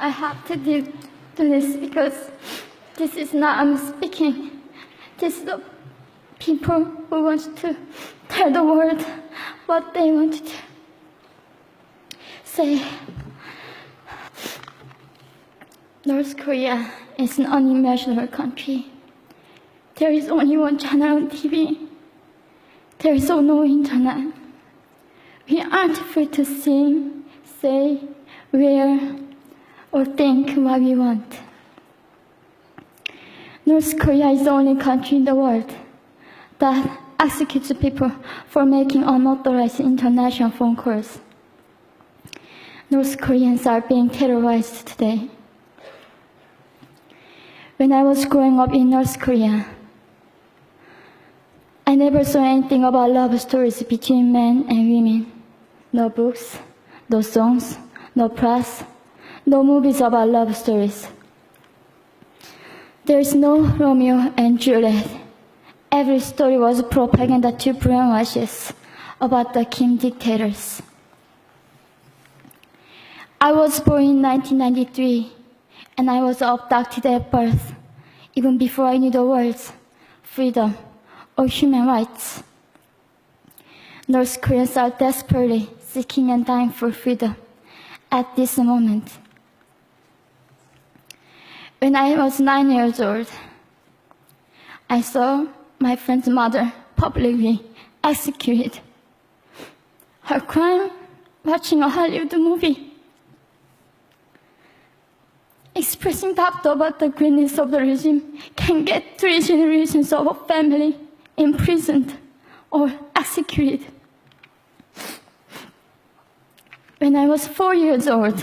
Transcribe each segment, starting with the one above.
I have to do this because this is not I'm speaking. This is the people who want to tell the world what they want to say. North Korea is an unimaginable country. There is only one channel on TV. There is no internet. We aren't free to sing, say, wear, or think what we want. North Korea is the only country in the world that executes people for making unauthorized international phone calls. North Koreans are being terrorized today. When I was growing up in North Korea, I never saw anything about love stories between men and women. No books, no songs, no press, no movies about love stories. There is no Romeo and Juliet. Every story was propaganda to brainwash us about the Kim dictators. I was born in 1993, and I was abducted at birth, even before I knew the words freedom or human rights. North Koreans are desperately seeking and dying for freedom at this moment. When I was 9 years old, I saw my friend's mother publicly executed. Her crime, watching a Hollywood movie, expressing doubt about the greatness of the regime can get 3 generations of a family imprisoned or executed. When I was 4 years old,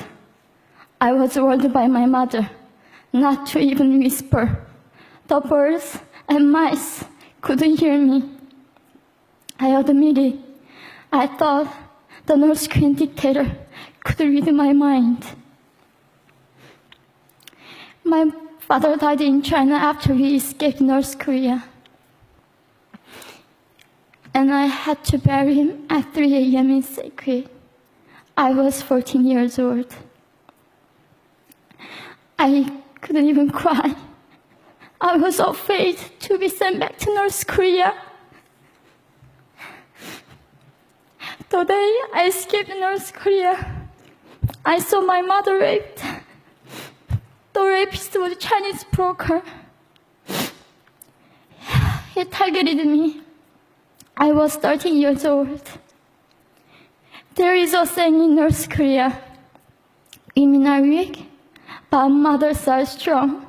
I was warned by my mother not to even whisper. The birds and mice couldn't hear me. I admitted I thought the North Korean dictator could read my mind. My father died in China after he escaped North Korea, and I had to bury him at 3 a.m. in secret. I was 14 years old. I couldn't even cry. I was afraid to be sent back to North Korea. The day I escaped North Korea, I saw my mother raped. The rapist was a Chinese broker. He targeted me. I was 13 years old. There is a saying in North Korea, women are weak, but mothers are strong.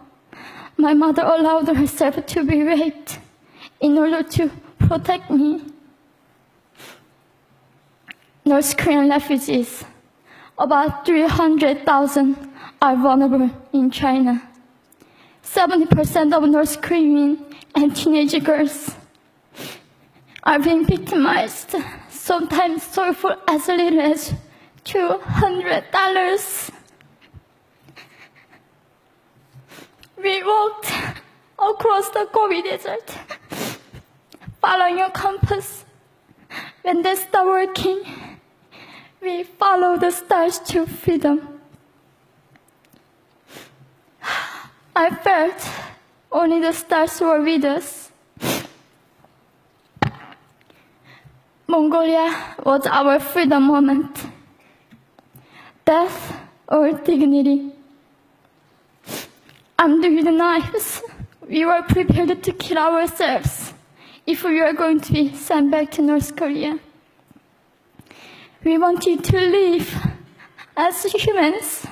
My mother allowed herself to be raped in order to protect me. North Korean refugees, about 300,000, are vulnerable in China. 70% of North Korean and teenage girls are being victimized, sometimes sold for as little as $200. We walked across the Gobi Desert, following a compass. When they stopped working, we followed the stars to freedom. I felt only the stars were with us. Mongolia was our freedom moment. Death or dignity. Armed with knives, we were prepared to kill ourselves if we were going to be sent back to North Korea. We wanted to live as humans.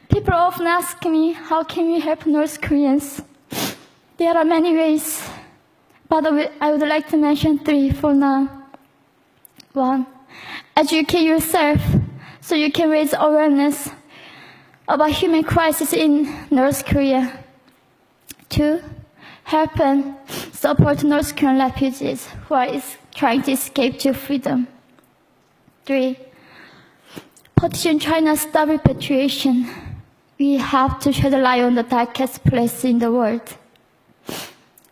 People often ask me, how can we help North Koreans? There are many ways, but I would like to mention 3 for now. 1, educate yourself so you can raise awareness about human crisis in North Korea. 2, help and support North Korean refugees who are trying to escape to freedom. 3, petition China stop repatriation. We have to shed a light on the darkest place in the world.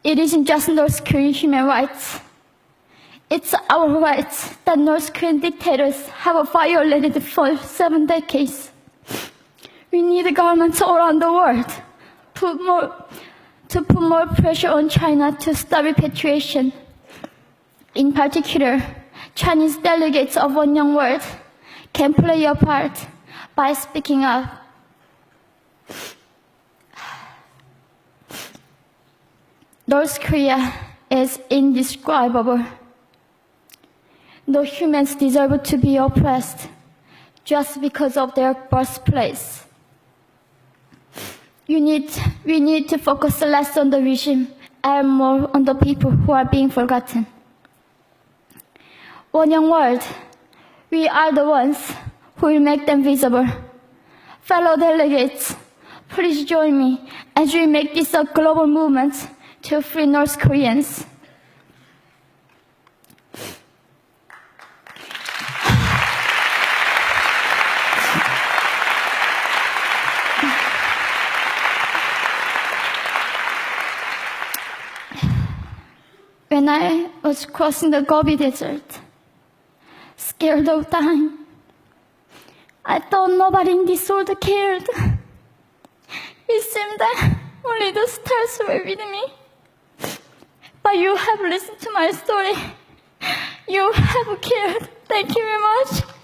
It isn't just North Korean human rights. It's our right that North Korean dictators have violated for 7 decades. We need governments all around the world to put more pressure on China to stop repatriation. In particular, Chinese delegates of One Young World can play a part by speaking up. North Korea is indescribable. No humans deserve to be oppressed just because of their birthplace. We need to focus less on the regime and more on the people who are being forgotten. One Young World, we are the ones who will make them visible. Fellow delegates, please join me as we make this a global movement to free North Koreans. When I was crossing the Gobi Desert, scared of dying, I thought nobody in this world cared. It seemed that only the stars were with me. But you have listened to my story. You have cared. Thank you very much.